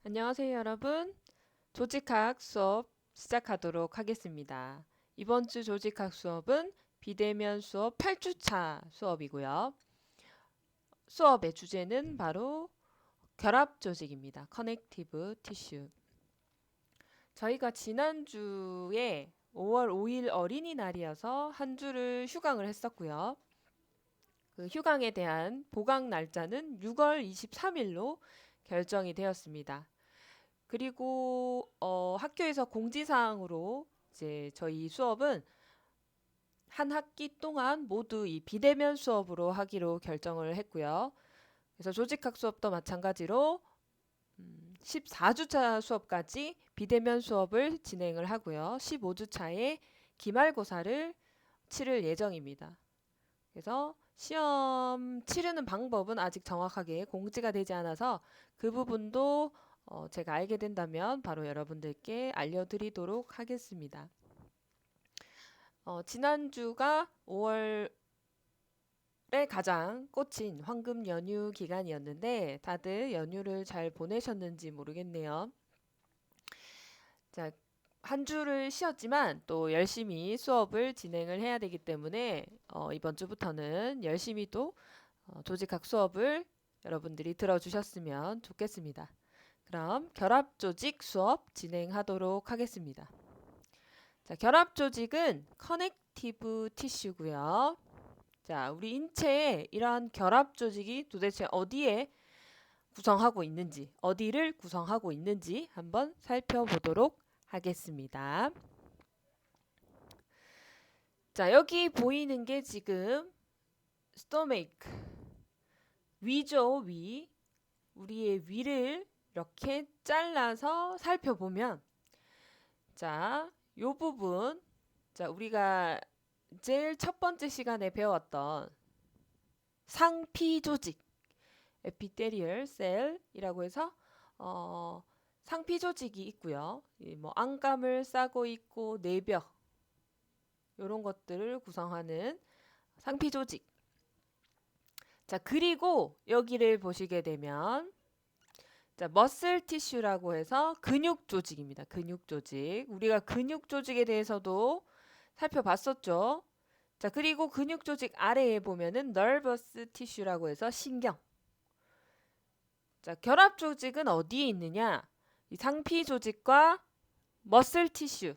안녕하세요, 여러분. 조직학 수업 시작하도록 하겠습니다. 이번 주 조직학 수업은 비대면 수업 8주차 수업이고요. 수업의 주제는 바로 결합 조직입니다. 커넥티브 티슈. 저희가 지난주에 5월 5일 어린이날이어서 한 주를 휴강을 했었고요. 그 휴강에 대한 보강 날짜는 6월 23일로 결정이 되었습니다. 그리고 학교에서 공지사항으로 이제 저희 수업은 한 학기 동안 모두 이 비대면 수업으로 하기로 결정을 했고요. 그래서 조직학 수업도 마찬가지로 14주차 수업까지 비대면 수업을 진행을 하고요. 15주차에 기말고사를 치를 예정입니다. 그래서 시험 치르는 방법은 아직 정확하게 공지가 되지 않아서 그 부분도 제가 알게 된다면 바로 여러분들께 알려드리도록 하겠습니다. 지난주가 5월에 가장 꽂힌 황금 연휴 기간이었는데 다들 연휴를 잘 보내셨는지 모르겠네요. 자, 한 주를 쉬었지만 또 열심히 수업을 진행을 해야 되기 때문에 이번 주부터는 열심히 또 조직학 수업을 여러분들이 들어주셨으면 좋겠습니다. 그럼 결합조직 수업 진행하도록 하겠습니다. 자, 결합조직은 커넥티브 티슈고요. 자, 우리 인체에 이러한 결합조직이 도대체 어디에 구성하고 있는지, 어디를 구성하고 있는지 한번 살펴보도록 하겠습니다. 자, 여기 보이는 게 지금 스토메이크, 위죠, 위. 우리의 위를 이렇게 잘라서 살펴보면 자, 요 부분 자, 우리가 제일 첫 번째 시간에 배웠던 상피 조직 에피테리얼 셀이라고 해서 상피 조직이 있고요. 뭐 안감을 싸고 있고 내벽 이런 것들을 구성하는 상피 조직. 자, 그리고 여기를 보시게 되면 자, 머슬 티슈라고 해서 근육 조직입니다. 근육 조직. 우리가 근육 조직에 대해서도 살펴봤었죠. 자, 그리고 근육 조직 아래에 보면은 nervous 티슈라고 해서 신경. 자, 결합 조직은 어디에 있느냐? 이 상피 조직과 머슬 티슈.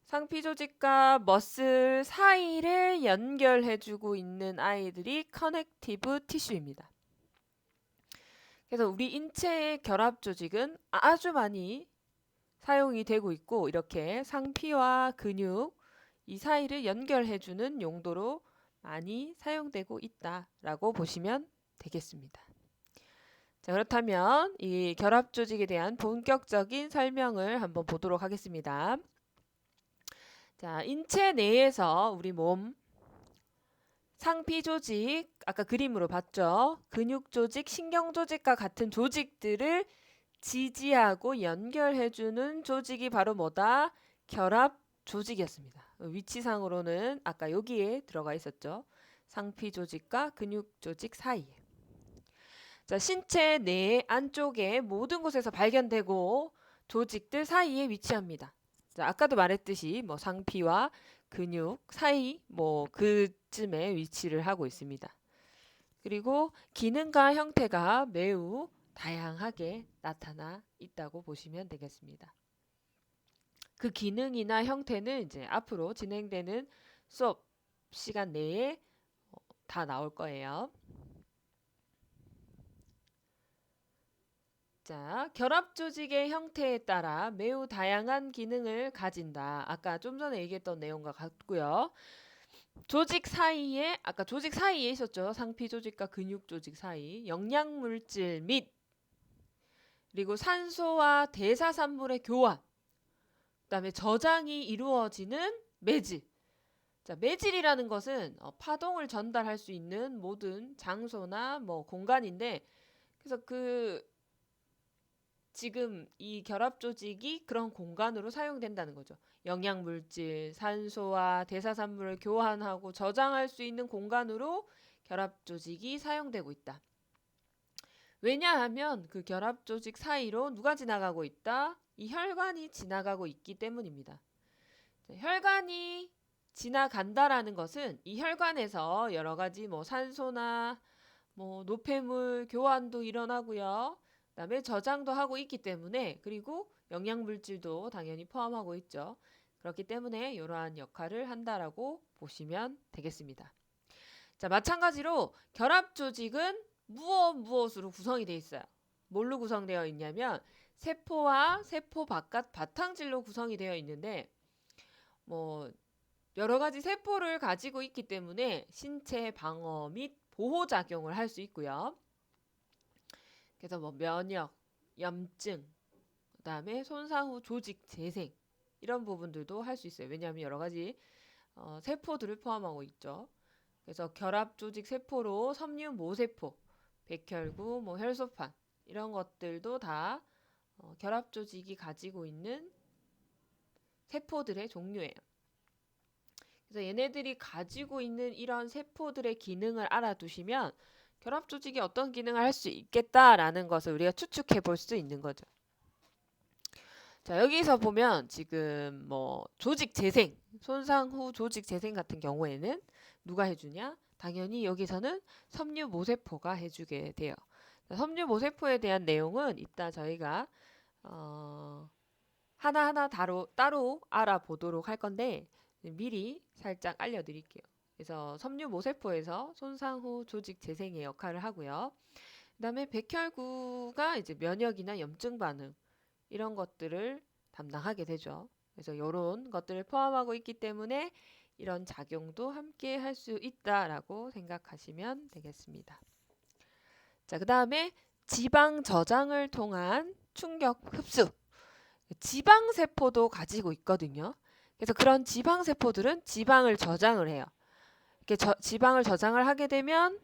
상피 조직과 머슬 사이를 연결해주고 있는 아이들이 커넥티브 티슈입니다. 그래서 우리 인체의 결합 조직은 아주 많이 사용이 되고 있고 이렇게 상피와 근육 이 사이를 연결해주는 용도로 많이 사용되고 있다라고 보시면 되겠습니다. 자, 그렇다면 이 결합 조직에 대한 본격적인 설명을 한번 보도록 하겠습니다. 자, 인체 내에서 우리 몸 상피 조직 아까 그림으로 봤죠. 근육 조직, 신경 조직과 같은 조직들을 지지하고 연결해주는 조직이 바로 뭐다? 결합 조직이었습니다. 위치상으로는 아까 여기에 들어가 있었죠. 상피 조직과 근육 조직 사이에. 자, 신체 내 안쪽에 모든 곳에서 발견되고 조직들 사이에 위치합니다. 자, 아까도 말했듯이 뭐 상피와 근육 사이 뭐 그쯤에 위치를 하고 있습니다. 그리고 기능과 형태가 매우 다양하게 나타나 있다고 보시면 되겠습니다. 그 기능이나 형태는 이제 앞으로 진행되는 수업 시간 내에 다 나올 거예요. 자, 결합 조직의 형태에 따라 매우 다양한 기능을 가진다. 아까 좀 전에 얘기했던 내용과 같고요. 조직 사이에 아까 조직 사이에 있었죠. 상피 조직과 근육 조직 사이 영양 물질 및 그리고 산소와 대사산물의 교환 그다음에 저장이 이루어지는 매질. 자, 매질이라는 것은 파동을 전달할 수 있는 모든 장소나 뭐 공간인데 그래서 그 지금 이 결합 조직이 그런 공간으로 사용된다는 거죠. 영양 물질, 산소와 대사산물을 교환하고 저장할 수 있는 공간으로 결합 조직이 사용되고 있다. 왜냐하면 그 결합 조직 사이로 누가 지나가고 있다? 이 혈관이 지나가고 있기 때문입니다. 혈관이 지나간다라는 것은 이 혈관에서 여러 가지 뭐 산소나 뭐 노폐물 교환도 일어나고요. 그다음에 저장도 하고 있기 때문에 그리고 영양 물질도 당연히 포함하고 있죠. 그렇기 때문에 이러한 역할을 한다라고 보시면 되겠습니다. 자, 마찬가지로 결합 조직은 무엇으로 구성이 되어 있어요. 뭘로 구성되어 있냐면 세포와 세포 바깥 바탕질로 구성이 되어 있는데 뭐 여러 가지 세포를 가지고 있기 때문에 신체 방어 및 보호 작용을 할 수 있고요. 그래서 뭐 면역, 염증, 그다음에 손상 후 조직 재생 이런 부분들도 할 수 있어요. 왜냐하면 여러 가지 세포들을 포함하고 있죠. 그래서 결합 조직 세포로 섬유 모세포, 백혈구, 뭐 혈소판 이런 것들도 다 결합 조직이 가지고 있는 세포들의 종류예요. 그래서 얘네들이 가지고 있는 이런 세포들의 기능을 알아두시면 결합 조직이 어떤 기능을 할 수 있겠다라는 것을 우리가 추측해 볼 수 있는 거죠. 자, 여기서 보면 지금 뭐 조직 재생, 손상 후 조직 재생 같은 경우에는 누가 해주냐? 당연히 여기서는 섬유 모세포가 해주게 돼요. 섬유 모세포에 대한 내용은 이따 저희가 하나하나 따로 알아보도록 할 건데 미리 살짝 알려드릴게요. 그래서 섬유 모세포에서 손상 후 조직 재생의 역할을 하고요. 그 다음에 백혈구가 이제 면역이나 염증 반응 이런 것들을 담당하게 되죠. 그래서 이런 것들을 포함하고 있기 때문에 이런 작용도 함께 할 수 있다라고 생각하시면 되겠습니다. 자, 그 다음에 지방 저장을 통한 충격 흡수. 지방세포도 가지고 있거든요. 그래서 그런 지방세포들은 지방을 저장을 해요. 이렇게 지방을 저장을 하게 되면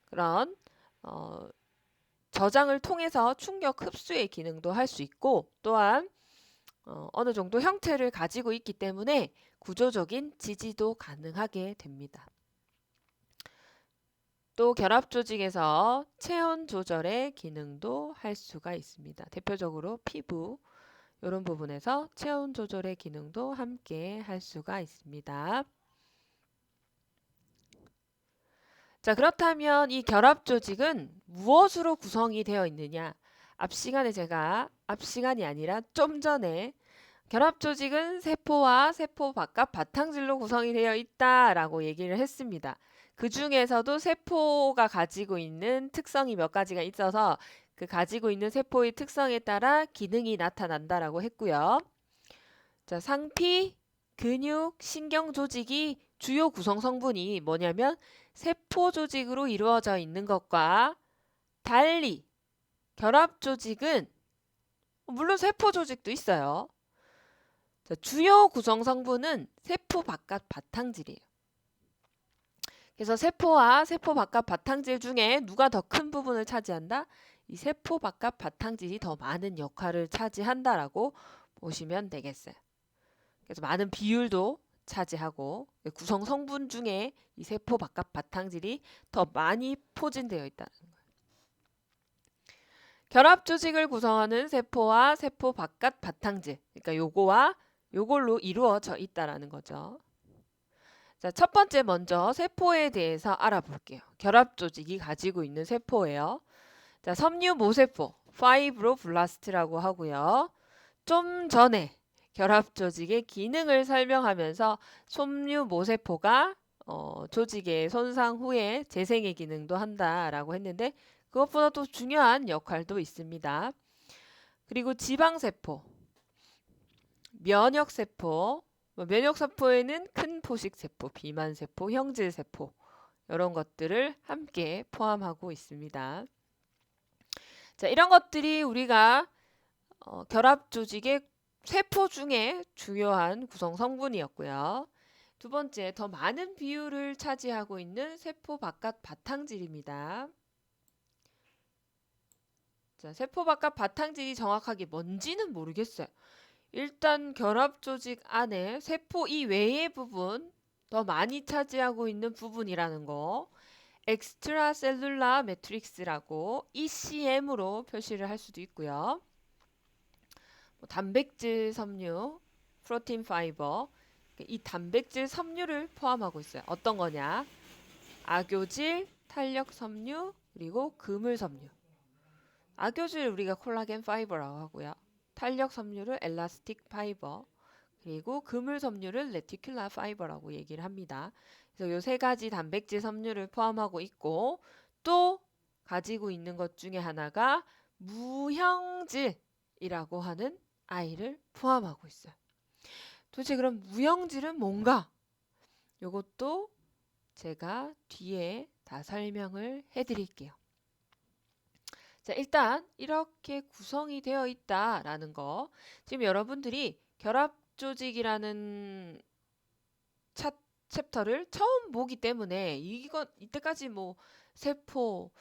그런 저장을 통해서 충격 흡수의 기능도 할 수 있고 또한 어느 정도 형태를 가지고 있기 때문에 구조적인 지지도 가능하게 됩니다. 또 결합 조직에서 체온 조절의 기능도 할 수가 있습니다. 대표적으로 피부 이런 부분에서 체온 조절의 기능도 함께 할 수가 있습니다. 자, 그렇다면 이 결합 조직은 무엇으로 구성이 되어 있느냐? 앞 시간이 아니라 좀 전에 결합 조직은 세포와 세포 바깥 바탕질로 구성이 되어 있다라고 얘기를 했습니다. 그 중에서도 세포가 가지고 있는 특성이 몇 가지가 있어서 그 가지고 있는 세포의 특성에 따라 기능이 나타난다라고 했고요. 자, 상피, 근육, 신경 조직이 주요 구성 성분이 뭐냐면 세포 조직으로 이루어져 있는 것과 달리 결합 조직은 물론 세포 조직도 있어요. 자, 주요 구성 성분은 세포 바깥 바탕질이에요. 그래서 세포와 세포 바깥 바탕질 중에 누가 더 큰 부분을 차지한다? 이 세포 바깥 바탕질이 더 많은 역할을 차지한다라고 보시면 되겠어요. 그래서 많은 비율도 차지하고 구성 성분 중에 이 세포 바깥 바탕질이 더 많이 포진되어 있다는 거예요. 결합 조직을 구성하는 세포와 세포 바깥 바탕질, 그러니까 요거와 요걸로 이루어져 있다라는 거죠. 자, 첫 번째 먼저 세포에 대해서 알아볼게요. 결합 조직이 가지고 있는 세포예요. 자, 섬유 모세포, 파이브로블라스트라고 하고요. 좀 전에 결합 조직의 기능을 설명하면서 섬유 모세포가 조직의 손상 후에 재생의 기능도 한다라고 했는데 그것보다 또 중요한 역할도 있습니다. 그리고 지방세포, 면역세포, 면역세포에는 큰 포식세포, 비만세포, 형질세포 이런 것들을 함께 포함하고 있습니다. 자, 이런 것들이 우리가 결합 조직의 세포 중에 중요한 구성 성분이었고요. 두 번째, 더 많은 비율을 차지하고 있는 세포 바깥 바탕질입니다. 자, 세포 바깥 바탕질이 정확하게 뭔지는 모르겠어요. 일단 결합 조직 안에 세포 이외의 부분, 더 많이 차지하고 있는 부분이라는 거, 엑스트라셀룰라 매트릭스라고 ECM으로 표시를 할 수도 있고요. 단백질 섬유, 프로틴 파이버, 이 단백질 섬유를 포함하고 있어요. 어떤 거냐? 아교질, 탄력 섬유, 그리고 그물 섬유. 아교질 우리가 콜라겐 파이버라고 하고요. 탄력 섬유를 엘라스틱 파이버, 그리고 그물 섬유를 레티큘라 파이버라고 얘기를 합니다. 그래서 이 세 가지 단백질 섬유를 포함하고 있고, 또 가지고 있는 것 중에 하나가 무형질이라고 하는 I를 포함하고 있어요. 도대체 그럼 무형질은 뭔가? 이것도 제가 뒤에 다 설명을 해드릴게요. 자, 일단 이렇게 구성이 되어 있다라는 거. 지금 여러분들이 결합조직이라는 챕터를 처음 보기 때문에 이때까지 뭐 세포,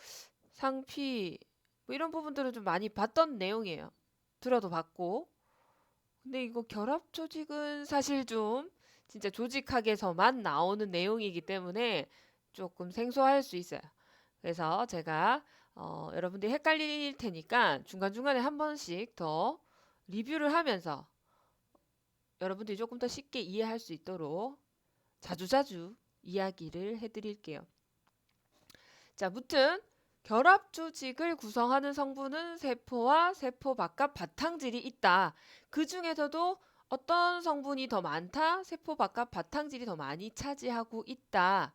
상피 뭐 이런 부분들은 좀 많이 봤던 내용이에요. 들어도 봤고. 근데 이거 결합조직은 사실 좀 진짜 조직학에서만 나오는 내용이기 때문에 조금 생소할 수 있어요. 그래서 제가 여러분들이 헷갈릴 테니까 중간중간에 한 번씩 더 리뷰를 하면서 여러분들이 조금 더 쉽게 이해할 수 있도록 자주자주 이야기를 해드릴게요. 자, 무튼 결합 조직을 구성하는 성분은 세포와 세포 바깥 바탕질이 있다. 그 중에서도 어떤 성분이 더 많다? 세포 바깥 바탕질이 더 많이 차지하고 있다.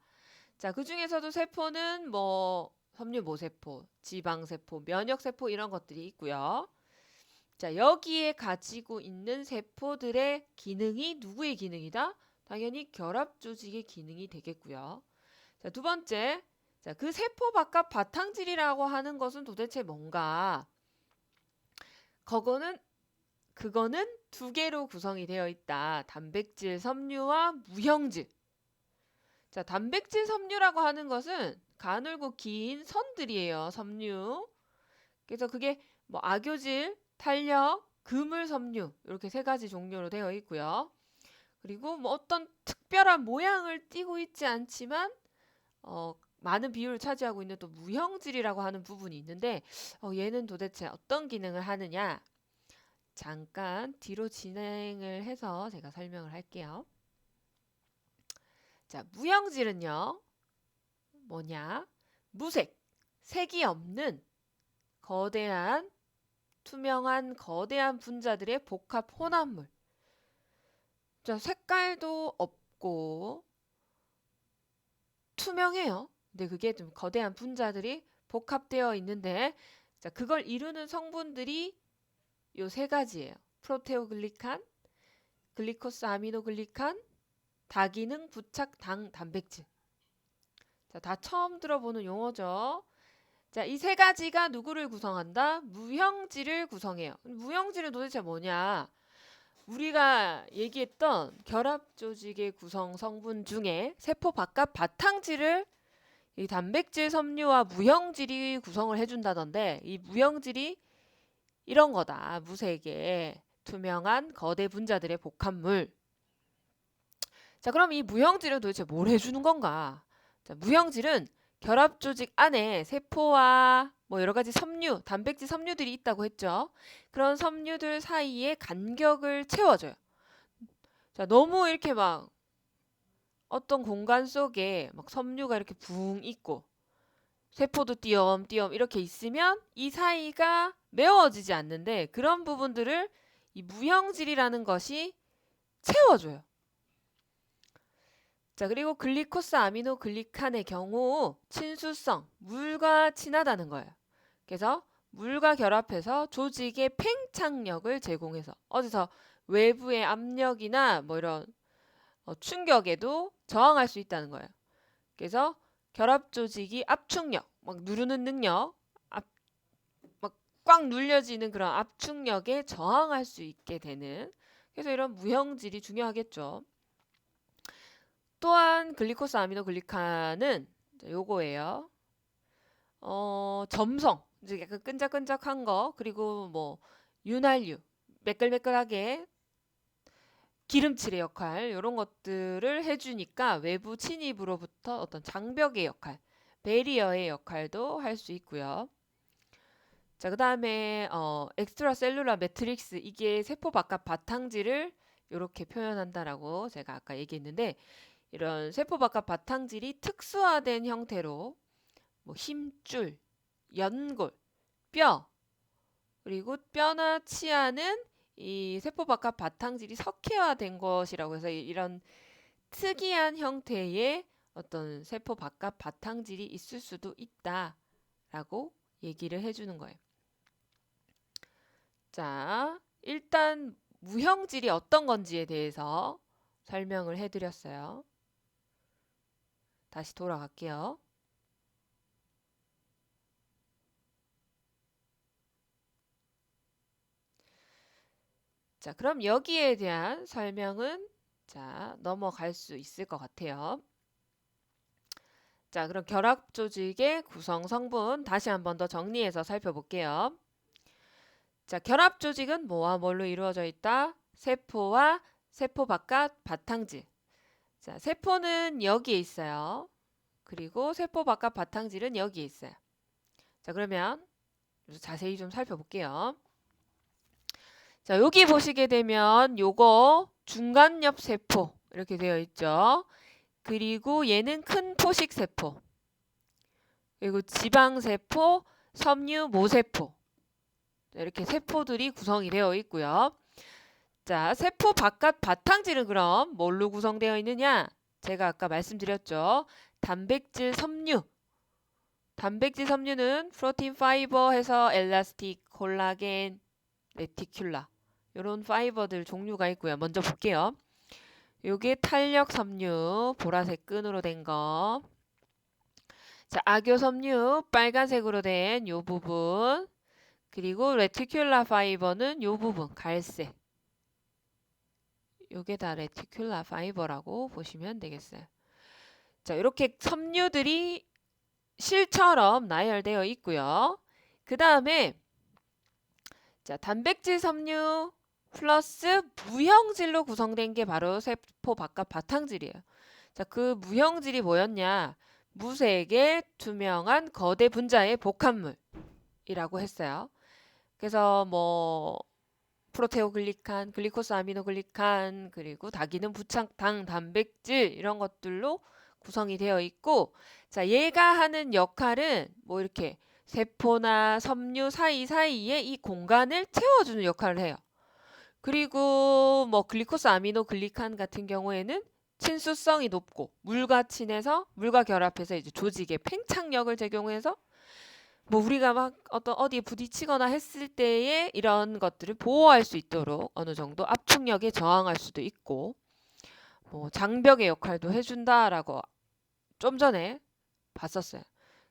자, 그 중에서도 세포는 뭐 섬유 모세포, 지방세포, 면역세포 이런 것들이 있고요. 자, 여기에 가지고 있는 세포들의 기능이 누구의 기능이다? 당연히 결합 조직의 기능이 되겠고요. 자, 두 번째, 자, 그 세포 바깥 바탕질이라고 하는 것은 도대체 뭔가? 그거는 두 개로 구성이 되어 있다. 단백질 섬유와 무형질. 자, 단백질 섬유라고 하는 것은 가늘고 긴 선들이에요. 섬유. 그래서 그게 뭐 아교질, 탄력, 그물 섬유 이렇게 세 가지 종류로 되어 있고요. 그리고 뭐 어떤 특별한 모양을 띠고 있지 않지만 많은 비율을 차지하고 있는 또 무형질이라고 하는 부분이 있는데 얘는 도대체 어떤 기능을 하느냐? 잠깐 뒤로 진행을 해서 제가 설명을 할게요. 자, 무형질은요. 뭐냐? 무색, 색이 없는 거대한 투명한 거대한 분자들의 복합 혼합물. 자, 색깔도 없고 투명해요. 근데 그게 좀 거대한 분자들이 복합되어 있는데 자, 그걸 이루는 성분들이 요 세 가지예요. 프로테오글리칸, 글리코스 아미노글리칸, 다기능 부착 당 단백질. 자, 다 처음 들어보는 용어죠. 자, 이 세 가지가 누구를 구성한다? 무형질을 구성해요. 무형질은 도대체 뭐냐? 우리가 얘기했던 결합 조직의 구성 성분 중에 세포 바깥 바탕질을 이 단백질 섬유와 무형질이 구성을 해준다던데 이 무형질이 이런 거다. 무색의 투명한 거대 분자들의 복합물. 자, 그럼 이 무형질은 도대체 뭘 해주는 건가? 자, 무형질은 결합 조직 안에 세포와 뭐 여러 가지 섬유, 단백질 섬유들이 있다고 했죠. 그런 섬유들 사이에 간격을 채워줘요. 자, 너무 이렇게 막 어떤 공간 속에 막 섬유가 이렇게 붕 있고 세포도 띄엄띄엄 이렇게 있으면 이 사이가 메워지지 않는데 그런 부분들을 이 무형질이라는 것이 채워줘요. 자, 그리고 글리코스 아미노글리칸의 경우 친수성, 물과 친하다는 거예요. 그래서 물과 결합해서 조직의 팽창력을 제공해서 어디서 외부의 압력이나 뭐 이런 충격에도 저항할 수 있다는 거예요. 그래서 결합 조직이 압축력, 막 누르는 능력, 막 꽉 눌려지는 그런 압축력에 저항할 수 있게 되는 그래서 이런 무형질이 중요하겠죠. 또한 글리코스 아미노글리칸은 요거예요. 점성, 이제 약간 끈적끈적한 거, 그리고 뭐 윤활유, 매끌매끌하게 기름칠의 역할 이런 것들을 해주니까 외부 침입으로부터 어떤 장벽의 역할, 베리어의 역할도 할 수 있고요. 자, 그 다음에 엑스트라 셀룰라 매트릭스, 이게 세포 바깥 바탕질을 이렇게 표현한다라고 제가 아까 얘기했는데, 이런 세포 바깥 바탕질이 특수화된 형태로 뭐 힘줄, 연골, 뼈, 그리고 뼈나 치아는 이 세포 바깥 바탕질이 석회화된 것이라고 해서 이런 특이한 형태의 어떤 세포 바깥 바탕질이 있을 수도 있다라고 얘기를 해주는 거예요. 자, 일단 무형질이 어떤 건지에 대해서 설명을 해드렸어요. 다시 돌아갈게요. 자, 그럼 여기에 대한 설명은 넘어갈 수 있을 것 같아요. 자, 그럼 결합 조직의 구성 성분 다시 한 번 더 정리해서 살펴볼게요. 자, 결합 조직은 뭐와 뭘로 이루어져 있다? 세포와 세포 바깥 바탕질. 자, 세포는 여기에 있어요. 그리고 세포 바깥 바탕질은 여기에 있어요. 자, 그러면 자세히 좀 살펴볼게요. 자, 여기 보시게 되면 요거 중간엽 세포 이렇게 되어 있죠. 그리고 얘는 큰 포식 세포. 그리고 지방 세포, 섬유 모세포. 이렇게 세포들이 구성이 되어 있고요. 자, 세포 바깥 바탕질은 그럼 뭘로 구성되어 있느냐? 제가 아까 말씀드렸죠. 단백질 섬유. 단백질 섬유는 프로틴 파이버 해서 엘라스틱, 콜라겐, 레티큘라 이런 파이버들 종류가 있고요. 먼저 볼게요. 요게 탄력 섬유, 보라색 끈으로 된 거. 자, 악교 섬유, 빨간색으로 된 요 부분. 그리고 레티큘라 파이버는 요 부분, 갈색. 요게 다 레티큘라 파이버라고 보시면 되겠어요. 자, 이렇게 섬유들이 실처럼 나열되어 있고요. 그 다음에 자, 단백질 섬유 플러스 무형질로 구성된 게 바로 세포 바깥 바탕질이에요. 자, 그 무형질이 뭐였냐? 무색의 투명한 거대 분자의 복합물이라고 했어요. 그래서 뭐 프로테오글리칸, 글리코스 아미노글리칸, 그리고 다기능 부착당 단백질 이런 것들로 구성이 되어 있고, 자, 얘가 하는 역할은 뭐 이렇게 세포나 섬유 사이사이에 이 공간을 채워주는 역할을 해요. 그리고 뭐 글리코스 아미노글리칸 같은 경우에는 친수성이 높고 물과 친해서 물과 결합해서 이제 조직에 팽창력을 제공해서 뭐 우리가 막 어디에 부딪히거나 했을 때에 이런 것들을 보호할 수 있도록 어느 정도 압축력에 저항할 수도 있고 뭐 장벽의 역할도 해준다라고 좀 전에 봤었어요.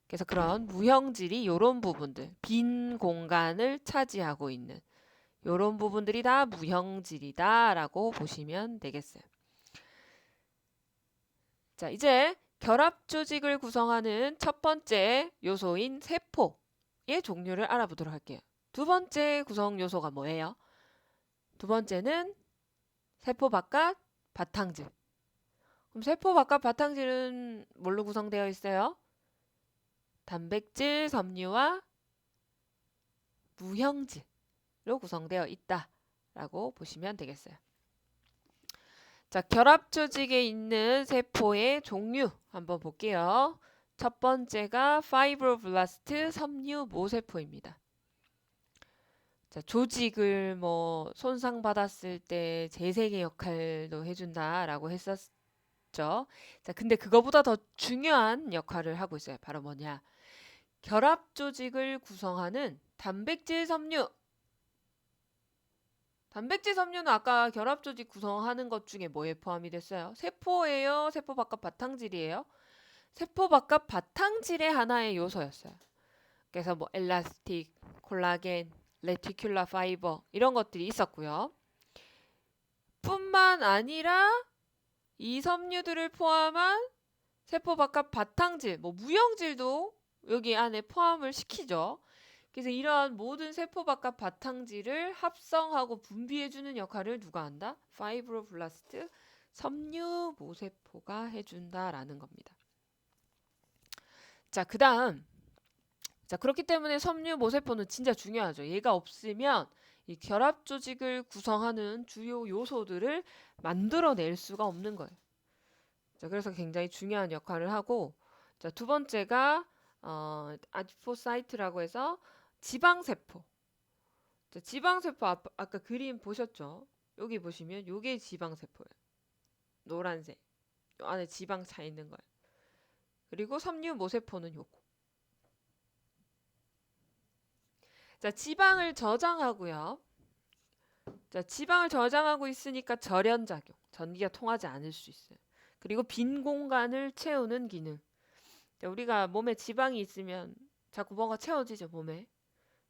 그래서 그런 무형질이 이런 부분들, 빈 공간을 차지하고 있는 이런 부분들이 다 무형질이다라고 보시면 되겠어요. 자, 이제 결합 조직을 구성하는 첫 번째 요소인 세포의 종류를 알아보도록 할게요. 두 번째 구성 요소가 뭐예요? 두 번째는 세포 바깥 바탕질. 그럼 세포 바깥 바탕질은 뭘로 구성되어 있어요? 단백질, 섬유와 무형질로 구성되어 있다라고 보시면 되겠어요. 자, 결합 조직에 있는 세포의 종류 한번 볼게요. 첫 번째가 파이브로블라스트 섬유 모세포입니다. 자, 조직을 뭐 손상받았을 때 재생의 역할도 해준다라고 했었죠. 자, 근데 그거보다 더 중요한 역할을 하고 있어요. 바로 뭐냐? 결합 조직을 구성하는 단백질 섬유. 단백질 섬유는 아까 결합 조직 구성하는 것 중에 뭐에 포함이 됐어요? 세포예요? 세포 바깥 바탕질이에요? 세포 바깥 바탕질의 하나의 요소였어요. 그래서 뭐 엘라스틱, 콜라겐, 레티큘라 파이버 이런 것들이 있었고요. 뿐만 아니라 이 섬유들을 포함한 세포 바깥 바탕질, 뭐 무형질도 여기 안에 포함을 시키죠. 그래서 이러한 모든 세포 바깥 바탕질을 합성하고 분비해주는 역할을 누가 한다? 파이브로블라스트 섬유 모세포가 해준다라는 겁니다. 자, 그다음. 자, 그렇기 때문에 섬유 모세포는 진짜 중요하죠. 얘가 없으면 이 결합 조직을 구성하는 주요 요소들을 만들어낼 수가 없는 거예요. 자, 그래서 굉장히 중요한 역할을 하고, 자, 두 번째가 아디포사이트라고 해서 지방세포. 자, 지방세포 아까 그림 보셨죠? 여기 보시면 요게 지방세포예요. 노란색. 요 안에 지방 차 있는 거예요. 그리고 섬유 모세포는 요거. 자, 지방을 저장하고요. 자, 지방을 저장하고 있으니까 절연작용. 전기가 통하지 않을 수 있어요. 그리고 빈 공간을 채우는 기능. 자, 우리가 몸에 지방이 있으면 자꾸 뭐가 채워지죠, 몸에.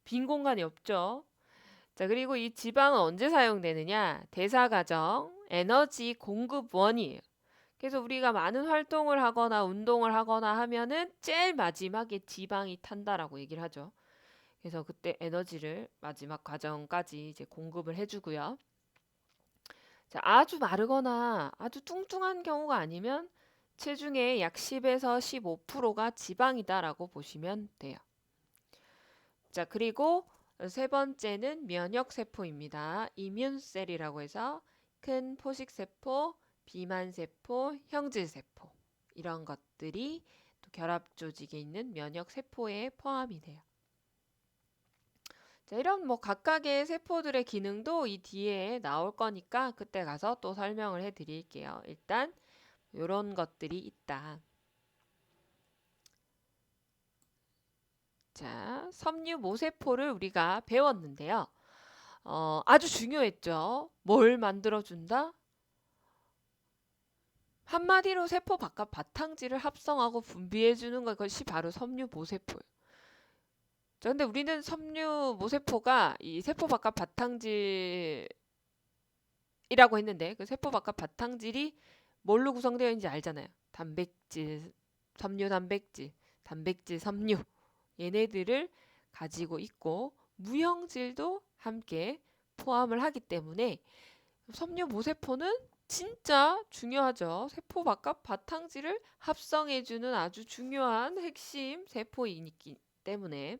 빈 공간이 없죠. 자, 그리고 이 지방은 언제 사용되느냐? 대사 과정, 에너지 공급원이에요. 그래서 우리가 많은 활동을 하거나 운동을 하거나 하면은 제일 마지막에 지방이 탄다라고 얘기를 하죠. 그래서 그때 에너지를 마지막 과정까지 이제 공급을 해주고요. 자, 아주 마르거나 아주 뚱뚱한 경우가 아니면 체중의 약 10에서 15%가 지방이다라고 보시면 돼요. 자, 그리고 세 번째는 면역세포입니다. 이뮨셀이라고 해서 큰 포식세포, 비만세포, 형질세포 이런 것들이 또 결합조직에 있는 면역세포에 포함이 돼요. 자, 이런 뭐 각각의 세포들의 기능도 이 뒤에 나올 거니까 그때 가서 또 설명을 해 드릴게요. 일단 이런 것들이 있다. 자, 섬유 모세포를 우리가 배웠는데요. 아주 중요했죠. 뭘 만들어준다? 한마디로 세포 바깥 바탕질을 합성하고 분비해주는 것이 바로 섬유 모세포예요. 자, 근데 우리는 섬유 모세포가 이 세포 바깥 바탕질이라고 했는데 그 세포 바깥 바탕질이 뭘로 구성되어 있는지 알잖아요. 단백질, 섬유 단백질, 단백질 섬유 얘네들을 가지고 있고 무형질도 함께 포함을 하기 때문에 섬유 모세포는 진짜 중요하죠. 세포 바깥 바탕질을 합성해주는 아주 중요한 핵심 세포이기 때문에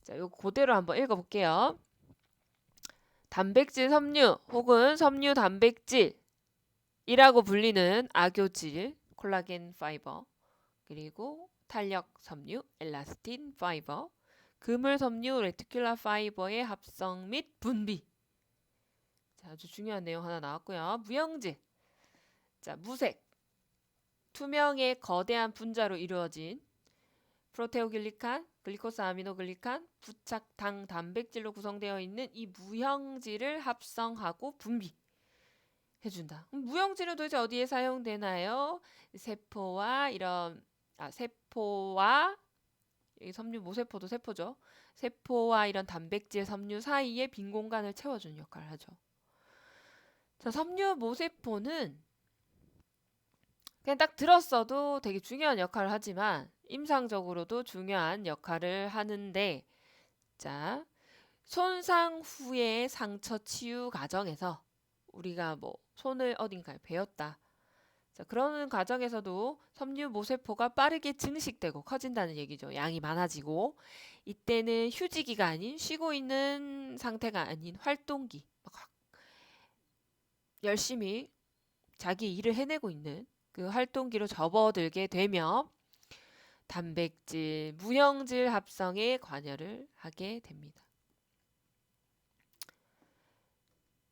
자, 요거 그대로 한번 읽어볼게요. 단백질 섬유 혹은 섬유 단백질이라고 불리는 악효질, 콜라겐 파이버, 그리고 탄력 섬유, 엘라스틴 파이버, 그물 섬유, 레티큘라 파이버의 합성 및 분비. 자, 아주 중요한 내용 하나 나왔고요. 무형질. 자, 무색. 투명의 거대한 분자로 이루어진 프로테오글리칸, 글리코스 아미노글리칸, 부착 당 단백질로 구성되어 있는 이 무형질을 합성하고 분비해준다. 무형질은 도대체 어디에 사용되나요? 세포와 세포와 이 섬유 모세포도 세포죠. 세포와 이런 단백질 섬유 사이에 빈 공간을 채워주는 역할을 하죠. 자, 섬유 모세포는 그냥 딱 들었어도 되게 중요한 역할을 하지만 임상적으로도 중요한 역할을 하는데 자, 손상 후의 상처 치유 과정에서 우리가 뭐 손을 어딘가에 베었다. 자, 그러는 과정에서도 섬유 모세포가 빠르게 증식되고 커진다는 얘기죠. 양이 많아지고 이때는 휴지기가 아닌 쉬고 있는 상태가 아닌 활동기 막 열심히 자기 일을 해내고 있는 그 활동기로 접어들게 되며 단백질, 무형질 합성에 관여를 하게 됩니다.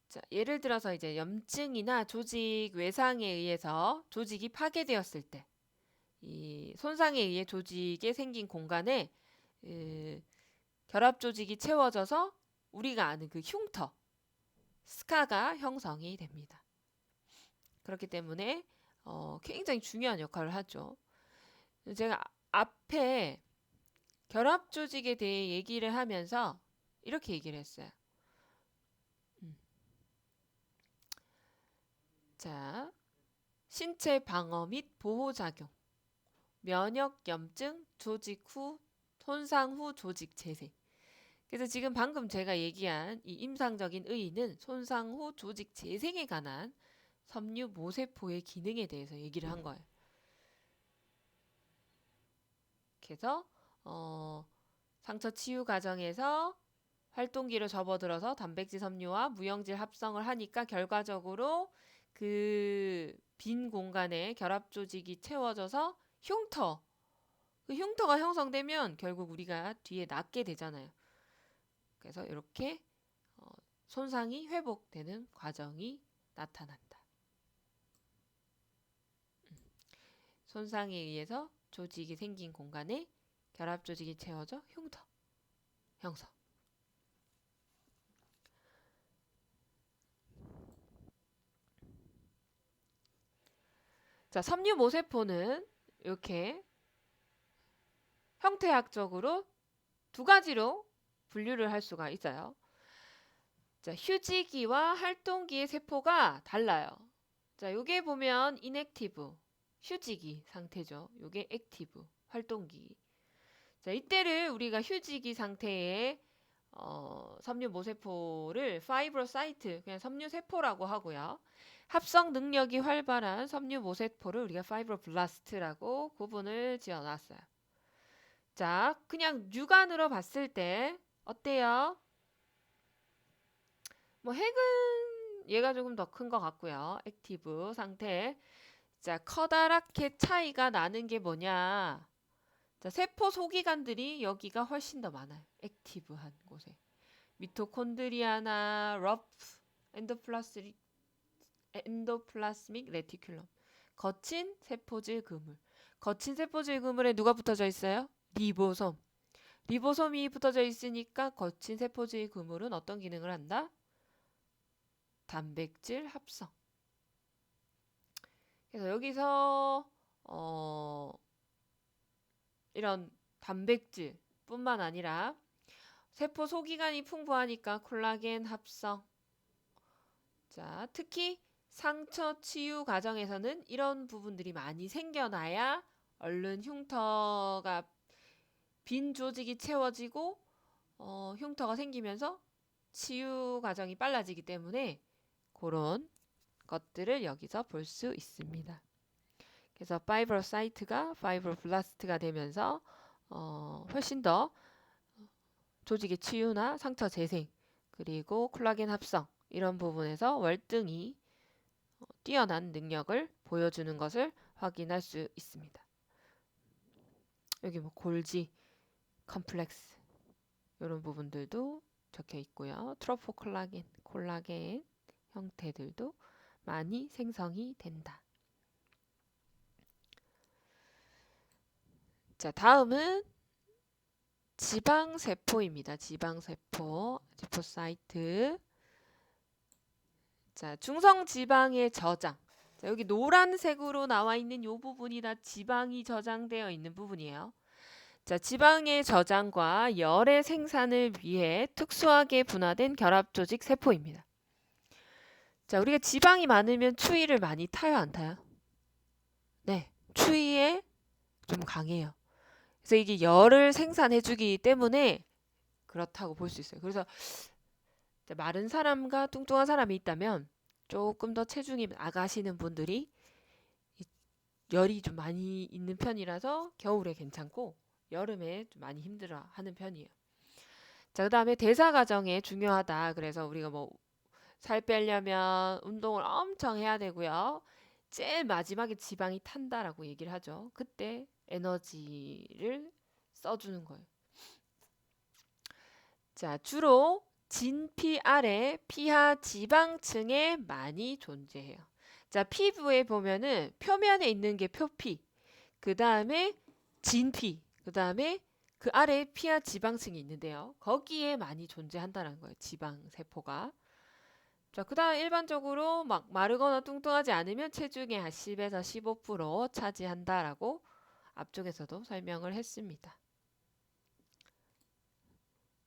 자, 예를 들어서 이제 염증이나 조직 외상에 의해서 조직이 파괴되었을 때, 이 손상에 의해 조직에 생긴 공간에 결합 조직이 채워져서 우리가 아는 그 흉터, 스카가 형성이 됩니다. 그렇기 때문에 굉장히 중요한 역할을 하죠. 제가 앞에 결합 조직에 대해 얘기를 하면서 이렇게 얘기를 했어요. 자, 신체 방어 및 보호 작용, 면역 염증, 조직 후 손상 후 조직 재생. 그래서 지금 방금 제가 얘기한 이 임상적인 의의는 손상 후 조직 재생에 관한 섬유 모세포의 기능에 대해서 얘기를 한 거예요. 그래서 상처 치유 과정에서 활동기로 접어들어서 단백질 섬유와 무영질 합성을 하니까 결과적으로 그 빈 공간에 결합 조직이 채워져서 흉터, 그 흉터가 형성되면 결국 우리가 뒤에 낫게 되잖아요. 그래서 이렇게 손상이 회복되는 과정이 나타난다. 손상에 의해서 조직이 생긴 공간에 결합 조직이 채워져 흉터 형성. 자, 섬유모세포는 이렇게 형태학적으로 두 가지로 분류를 할 수가 있어요. 자, 휴지기와 활동기의 세포가 달라요. 자, 요게 보면 인액티브, 휴지기 상태죠. 요게 액티브, 활동기. 자, 이때를 우리가 휴지기 상태의 섬유모세포를 파이브로사이트, 그냥 섬유세포라고 하고요. 합성 능력이 활발한 섬유모세포를 우리가 파이브로블라스트라고 구분을 지어놨어요. 자, 그냥 육안으로 봤을 때 어때요? 뭐 핵은 얘가 조금 더 큰 것 같고요. 액티브 상태. 자, 커다랗게 차이가 나는 게 뭐냐? 자, 세포 소기관들이 여기가 훨씬 더 많아요. 액티브한 곳에. 미토콘드리아나 러프, 엔도플라스믹 레티큘럼. 거친 세포질 그물. 거친 세포질 그물에 누가 붙어져 있어요? 리보솜. 리보솜이 붙어져 있으니까 거친 세포질 그물은 어떤 기능을 한다? 단백질 합성. 그래서 여기서 이런 단백질 뿐만 아니라 세포 소기관이 풍부하니까 콜라겐 합성. 자, 특히 상처 치유 과정에서는 이런 부분들이 많이 생겨나야 얼른 흉터가 빈 조직이 채워지고 흉터가 생기면서 치유 과정이 빨라지기 때문에 그런 것들을 여기서 볼 수 있습니다. 그래서 파이브로사이트가 파이브로블라스트가 되면서 훨씬 더 조직의 치유나 상처 재생 그리고 콜라겐 합성 이런 부분에서 월등히 뛰어난 능력을 보여주는 것을 확인할 수 있습니다. 여기 뭐 골지 컴플렉스 이런 부분들도 적혀 있고요. 트로포콜라겐, 콜라겐 형태들도 많이 생성이 된다. 자, 다음은 지방세포입니다. 지방세포, 지포사이트. 자, 중성지방의 저장. 자, 여기 노란색으로 나와 있는 이 부분이 다 지방이 저장되어 있는 부분이에요. 자, 지방의 저장과 열의 생산을 위해 특수하게 분화된 결합조직 세포입니다. 자, 우리가 지방이 많으면 추위를 많이 타요, 안 타요? 네, 추위에 좀 강해요. 그래서 이게 열을 생산해주기 때문에 그렇다고 볼 수 있어요. 그래서 마른 사람과 뚱뚱한 사람이 있다면 조금 더 체중이 나가시는 분들이 열이 좀 많이 있는 편이라서 겨울에 괜찮고 여름에 좀 많이 힘들어하는 편이에요. 자, 그 다음에 대사 과정에 중요하다. 그래서 우리가 뭐 살 빼려면 운동을 엄청 해야 되고요. 제일 마지막에 지방이 탄다라고 얘기를 하죠. 그때 에너지를 써주는 거예요. 자, 주로 진피 아래 피하 지방층에 많이 존재해요. 자, 피부에 보면은 표면에 있는 게 표피, 그 다음에 진피, 그 다음에 그 아래에 피하 지방층이 있는데요. 거기에 많이 존재한다는 거예요. 지방세포가. 자, 그 다음 일반적으로 막 마르거나 뚱뚱하지 않으면 체중의 한 10에서 15% 차지한다라고 앞쪽에서도 설명을 했습니다.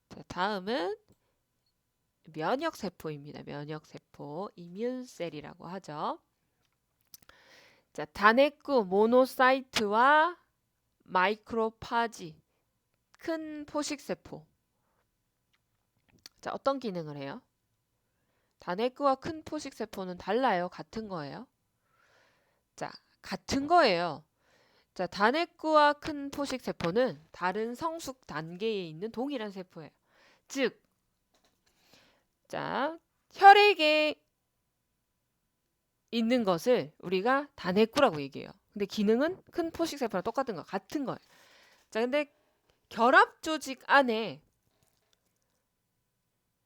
자, 다음은 면역세포입니다. 면역세포, 이뮨셀이라고 하죠. 자, 단핵구 모노사이트와 마이크로파지, 큰 포식세포. 자, 어떤 기능을 해요? 단핵구와 큰 포식세포는 달라요? 같은 거예요? 자, 같은 거예요. 자, 단핵구와 큰 포식 세포는 다른 성숙 단계에 있는 동일한 세포예요. 즉, 자, 혈액에 있는 것을 우리가 단핵구라고 얘기해요. 근데 기능은 큰 포식 세포랑 똑같은 거, 같은 거예요. 자, 근데 결합 조직 안에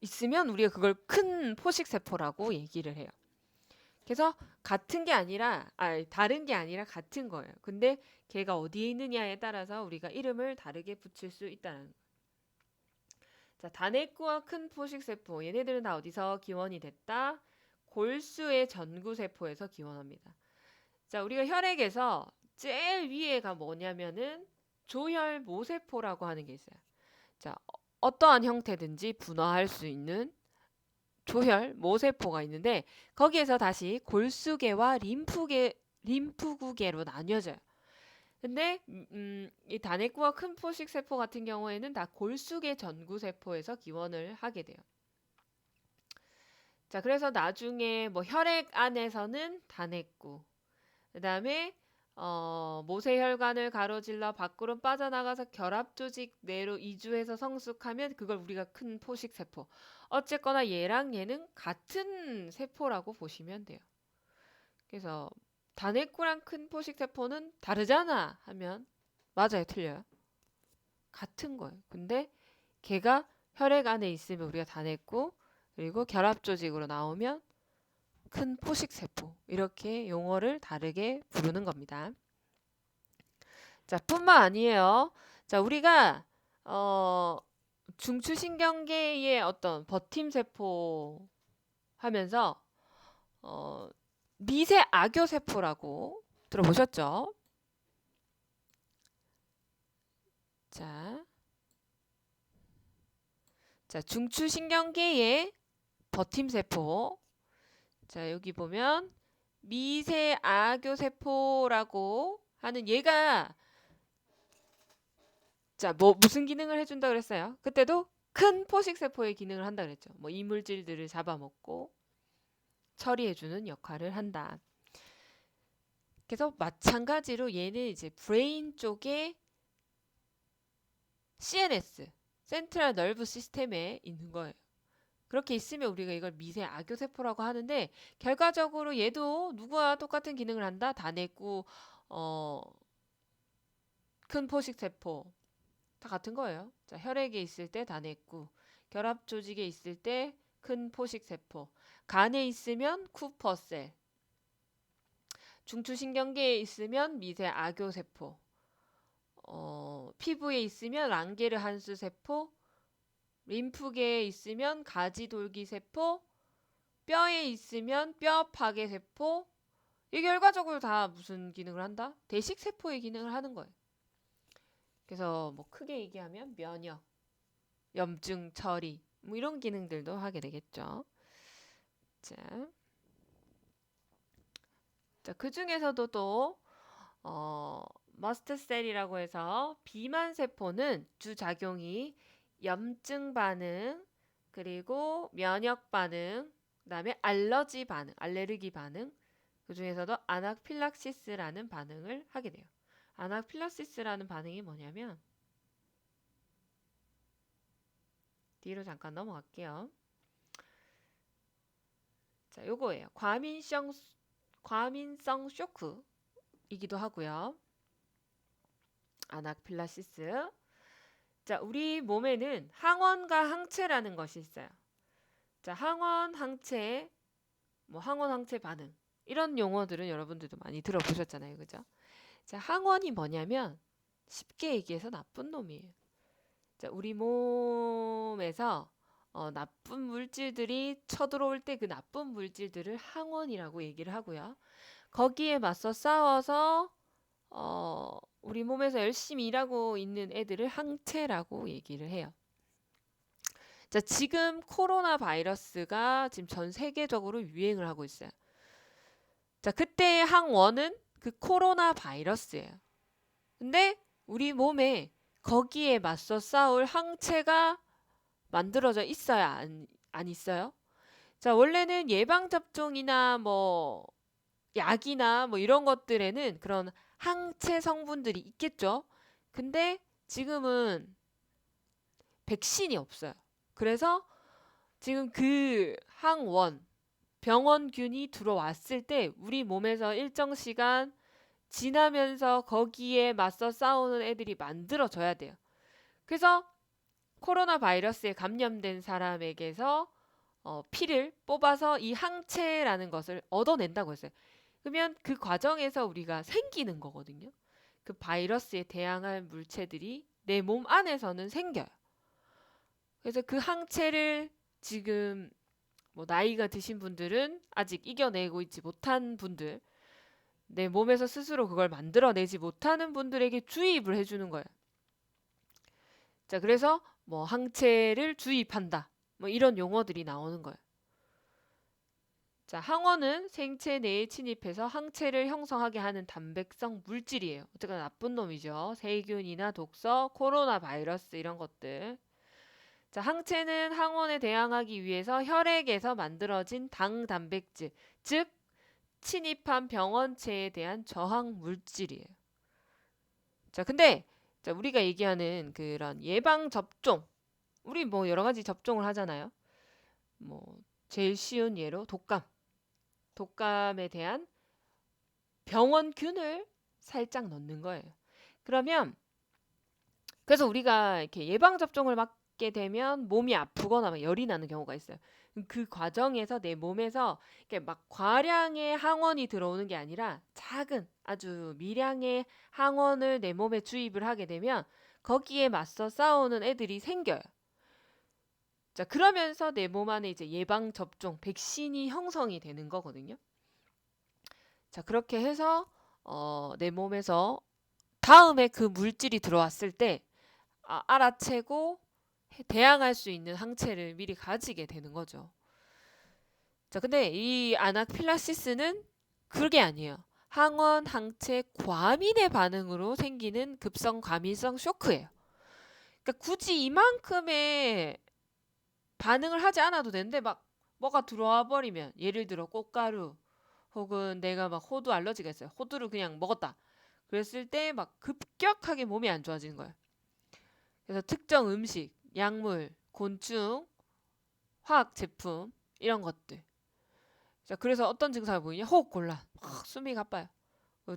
있으면 우리가 그걸 큰 포식 세포라고 얘기를 해요. 그래서 같은 게 아니라, 다른 게 아니라 같은 거예요. 근데 걔가 어디에 있느냐에 따라서 우리가 이름을 다르게 붙일 수 있다는 거예요. 자, 단핵구와 큰 포식 세포, 얘네들은 다 어디서 기원이 됐다? 골수의 전구 세포에서 기원합니다. 자, 우리가 혈액에서 제일 위에가 뭐냐면은 조혈 모세포라고 하는 게 있어요. 자, 어떠한 형태든지 분화할 수 있는 조혈 모세포가 있는데 거기에서 다시 골수계와 림프구계로 나뉘어져요. 근데 이 단핵구와 큰 포식 세포 같은 경우에는 다 골수계 전구 세포에서 기원을 하게 돼요. 자, 그래서 나중에 뭐 혈액 안에서는 단핵구, 그다음에 모세혈관을 가로질러 밖으로 빠져나가서 결합 조직 내로 이주해서 성숙하면 그걸 우리가 큰 포식 세포. 어쨌거나 얘랑 얘는 같은 세포라고 보시면 돼요. 그래서 단핵구랑 큰 포식 세포는 다르잖아 하면 맞아요, 틀려요? 같은 거예요. 근데 걔가 혈액 안에 있으면 우리가 단핵구, 그리고 결합 조직으로 나오면 큰 포식 세포, 이렇게 용어를 다르게 부르는 겁니다. 자, 뿐만 아니에요. 자, 우리가 중추신경계의 어떤 버팀 세포 하면서 미세 악교 세포라고 들어보셨죠? 자, 중추신경계의 버팀 세포. 자, 여기 보면 미세 악교 세포라고 하는 얘가 자, 무슨 기능을 해준다 그랬어요? 그때도 큰 포식 세포의 기능을 한다 그랬죠. 뭐 이물질들을 잡아먹고 처리해주는 역할을 한다. 그래서 마찬가지로 얘는 이제 브레인 쪽에 CNS, 센트럴 너브 시스템에 있는 거예요. 그렇게 있으면 우리가 이걸 미세 악교 세포라고 하는데 결과적으로 얘도 누구와 똑같은 기능을 한다? 단핵구, 큰 포식 세포 다 같은 거예요. 자, 혈액에 있을 때 단핵구, 결합 조직에 있을 때 큰 포식 세포, 간에 있으면 쿠퍼셀, 중추신경계에 있으면 미세 악교 세포, 피부에 있으면 랑게르 한수 세포, 림프계에 있으면 가지돌기 세포, 뼈에 있으면 뼈 파괴 세포. 이 결과적으로 다 무슨 기능을 한다? 대식 세포의 기능을 하는 거예요. 그래서 뭐 크게 얘기하면 면역, 염증 처리, 뭐 이런 기능들도 하게 되겠죠. 자, 그 중에서도 또 머스트셀이라고 해서 비만 세포는 주작용이 염증 반응, 그리고 면역 반응, 그다음에 알러지 반응, 알레르기 반응, 그 중에서도 아나필락시스라는 반응을 하게 돼요. 아나필락시스라는 반응이 뭐냐면 뒤로 잠깐 넘어갈게요. 자, 요거예요. 과민성 쇼크이기도 하고요. 아나필락시스. 자, 우리 몸에는 항원과 항체라는 것이 있어요. 자, 항원, 항체, 뭐 항원, 항체 반응, 이런 용어들은 여러분들도 많이 들어보셨잖아요, 그죠? 자, 항원이 뭐냐면 쉽게 얘기해서 나쁜 놈이에요. 자, 우리 몸에서 나쁜 물질들이 쳐들어올 때 그 나쁜 물질들을 항원이라고 얘기를 하고요. 거기에 맞서 싸워서 우리 몸에서 열심히 일하고 있는 애들을 항체라고 얘기를 해요. 자, 지금 코로나 바이러스가 지금 전 세계적으로 유행을 하고 있어요. 자, 그때의 항원은 그 코로나 바이러스예요. 근데 우리 몸에 거기에 맞서 싸울 항체가 만들어져 있어야 안 있어요? 자, 원래는 예방접종이나 뭐 약이나 뭐 이런 것들에는 그런 항체 성분들이 있겠죠. 근데 지금은 백신이 없어요. 그래서 지금 그 항원, 병원균이 들어왔을 때 우리 몸에서 일정 시간 지나면서 거기에 맞서 싸우는 애들이 만들어져야 돼요. 그래서 코로나 바이러스에 감염된 사람에게서 피를 뽑아서 이 항체라는 것을 얻어낸다고 했어요. 그러면 그 과정에서 우리가 생기는 거거든요. 그 바이러스에 대항할 물체들이 내 몸 안에서는 생겨요. 그래서 그 항체를 지금 뭐 나이가 드신 분들은 아직 이겨내고 있지 못한 분들, 내 몸에서 스스로 그걸 만들어내지 못하는 분들에게 주입을 해주는 거예요. 자, 그래서 뭐 항체를 주입한다. 뭐 이런 용어들이 나오는 거예요. 자, 항원은 생체 내에 침입해서 항체를 형성하게 하는 단백성 물질이에요. 어쨌거나 나쁜 놈이죠. 세균이나 독서, 코로나 바이러스 이런 것들. 자, 항체는 항원에 대항하기 위해서 혈액에서 만들어진 당 단백질, 즉 침입한 병원체에 대한 저항 물질이에요. 자, 근데 자, 우리가 얘기하는 그런 예방 접종, 우리 뭐 여러 가지 접종을 하잖아요. 뭐 제일 쉬운 예로 독감에 대한 병원균을 살짝 넣는 거예요. 그러면 그래서 우리가 이렇게 예방 접종을 맞게 되면 몸이 아프거나 막 열이 나는 경우가 있어요. 그 과정에서 내 몸에서 이렇게 막 과량의 항원이 들어오는 게 아니라 작은 아주 미량의 항원을 내 몸에 주입을 하게 되면 거기에 맞서 싸우는 애들이 생겨요. 자, 그러면서 내 몸 안에 이제 예방 접종, 백신이 형성이 되는 거거든요. 자, 그렇게 해서 내 몸에서 다음에 그 물질이 들어왔을 때 알아채고 대항할 수 있는 항체를 미리 가지게 되는 거죠. 자, 근데 이 아나필라시스는 그게 아니에요. 항원 항체 과민의 반응으로 생기는 급성 과민성 쇼크예요. 그러니까 굳이 이만큼의 반응을 하지 않아도 되는데 막 뭐가 들어와 버리면 예를 들어 꽃가루 혹은 내가 막 호두 알러지가 있어요. 호두를 그냥 먹었다. 그랬을 때 막 급격하게 몸이 안 좋아지는 거예요. 그래서 특정 음식, 약물, 곤충, 화학 제품 이런 것들. 자, 그래서 어떤 증상을 보이냐? 호흡곤란, 막 숨이 가빠요.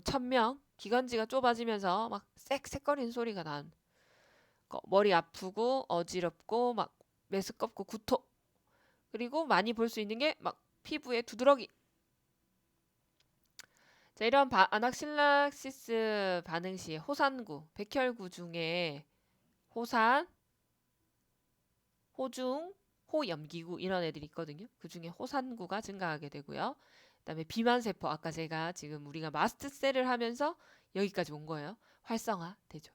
천명, 기관지가 좁아지면서 막 쌕쌕거리는 소리가 난. 머리 아프고 어지럽고 막 메스껍고 구토. 그리고 많이 볼 수 있는 게 막 피부에 두드러기. 자, 이런 아낙실락시스 반응 시에 호산구, 백혈구 중에 호산, 호중, 호염기구 이런 애들이 있거든요. 그 중에 호산구가 증가하게 되고요. 그다음에 비만세포 아까 제가 지금 우리가 마스트셀을 하면서 여기까지 온 거예요. 활성화되죠.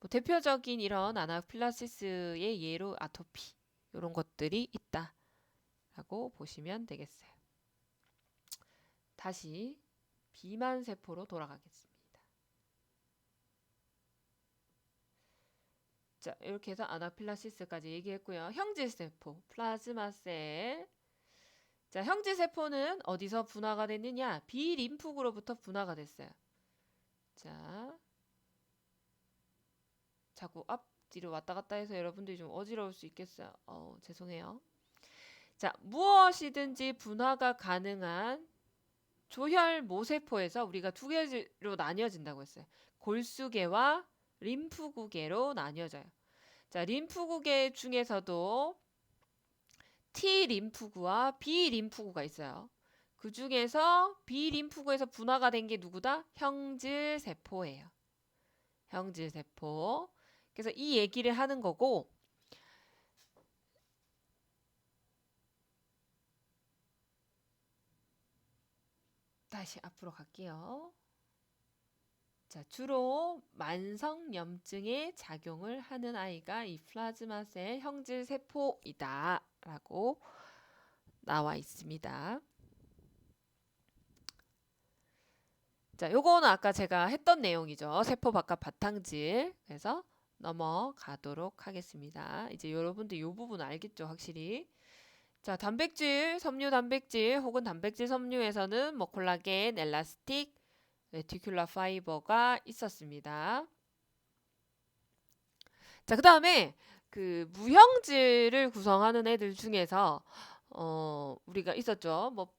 뭐 대표적인 이런 아나필라시스의 예로 아토피 이런 것들이 있다라고 보시면 되겠어요. 다시 비만세포로 돌아가겠습니다. 자, 이렇게 해서 아나필라시스까지 얘기했고요. 형질세포, 플라즈마셀. 자, 형질세포는 어디서 분화가 됐느냐? 비림프구로부터 분화가 됐어요. 자, 자꾸 앞뒤로 왔다 갔다 해서 여러분들이 좀 어지러울 수 있겠어요. 죄송해요. 자, 무엇이든지 분화가 가능한 조혈 모세포에서 우리가 두 개로 나뉘어진다고 했어요. 골수계와 림프구계로 나뉘어져요. 자, 림프구계 중에서도 T림프구와 B림프구가 있어요. 그 중에서 B림프구에서 분화가 된 게 누구다? 형질세포예요. 형질세포. 그래서 이 얘기를 하는 거고, 다시 앞으로 갈게요. 자, 주로 만성염증에 작용을 하는 아이가 이 플라즈마셀 형질세포이다 라고 나와 있습니다. 자, 요거는 아까 제가 했던 내용이죠. 세포 바깥 바탕질. 그래서 넘어가도록 하겠습니다. 이제 여러분들 이 부분 알겠죠? 확실히. 자, 단백질, 섬유 단백질 혹은 단백질 섬유에서는 뭐 콜라겐, 엘라스틱, 레티큘라 파이버가 있었습니다. 자, 그 다음에 그 무형질을 구성하는 애들 중에서 우리가 있었죠. 뭐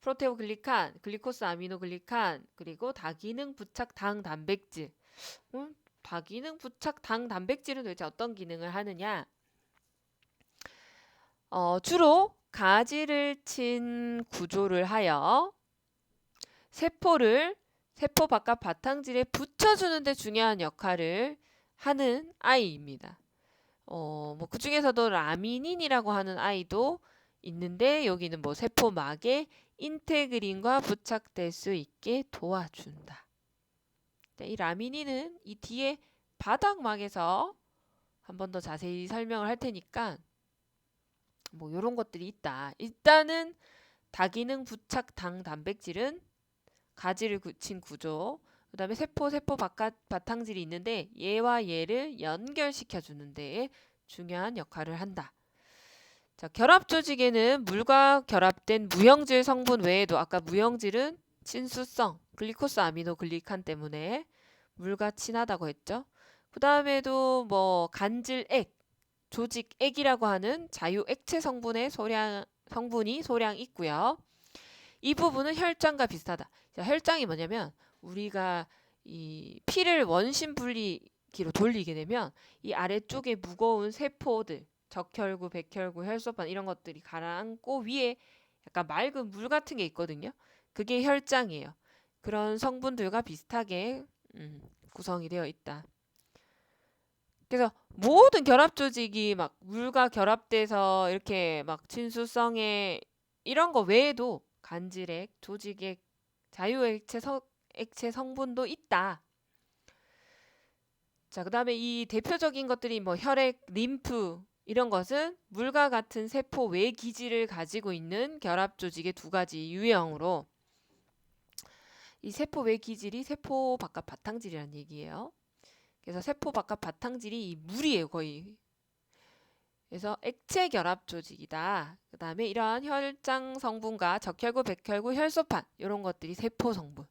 프로테오글리칸, 글리코스 아미노글리칸, 그리고 다기능 부착 당 단백질. 다기능 부착 당 단백질은 도대체 어떤 기능을 하느냐? 주로 가지를 친 구조를 하여 세포 바깥 바탕질에 붙여주는 데 중요한 역할을 하는 아이입니다. 뭐 그 중에서도 라미닌이라고 하는 아이도 있는데 여기는 뭐 세포막에 인테그린과 부착될 수 있게 도와준다. 이 라미닌은 이 뒤에 바닥막에서 한 번 더 자세히 설명을 할 테니까 뭐 이런 것들이 있다. 일단은 다기능 부착 당 단백질은 가지를 친 구조, 그 다음에 세포 바깥 바탕질이 있는데 얘와 얘를 연결시켜 주는 데에 중요한 역할을 한다. 자, 결합 조직에는 물과 결합된 무형질 성분 외에도 아까 무형질은 친수성, 글리코스 아미노글리칸 때문에 물과 친하다고 했죠. 그 다음에도 뭐 간질액, 조직액이라고 하는 자유 액체 성분이 소량 있고요. 이 부분은 혈장과 비슷하다. 자, 혈장이 뭐냐면 우리가 이 피를 원심 분리기로 돌리게 되면 이 아래쪽에 무거운 세포들, 적혈구, 백혈구, 혈소판 이런 것들이 가라앉고 위에 약간 맑은 물 같은 게 있거든요. 그게 혈장이에요. 그런 성분들과 비슷하게 구성이 되어 있다. 그래서 모든 결합 조직이 막 물과 결합돼서 이렇게 막 친수성에 이런 거 외에도 간질액, 조직액, 액체 성분도 있다. 자, 그다음에 이 대표적인 것들이 뭐 혈액, 림프 이런 것은 물과 같은 세포 외 기질을 가지고 있는 결합 조직의 두 가지 유형으로 이 세포 외 기질이 세포 바깥 바탕질이라는 얘기예요. 그래서 세포 바깥 바탕질이 이 물이에요, 거의. 그래서 액체 결합 조직이다. 그 다음에 이러한 혈장 성분과 적혈구, 백혈구, 혈소판 이런 것들이 세포 성분.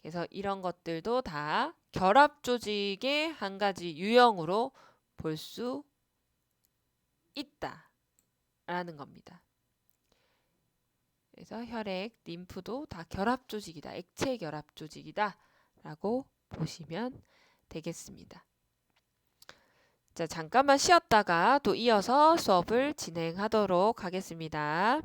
그래서 이런 것들도 다 결합 조직의 한 가지 유형으로 볼 수 있다라는 겁니다. 그래서 혈액, 림프도 다 결합 조직이다. 액체 결합 조직이다. 라고 보시면 되겠습니다. 자, 잠깐만 쉬었다가 또 이어서 수업을 진행하도록 하겠습니다.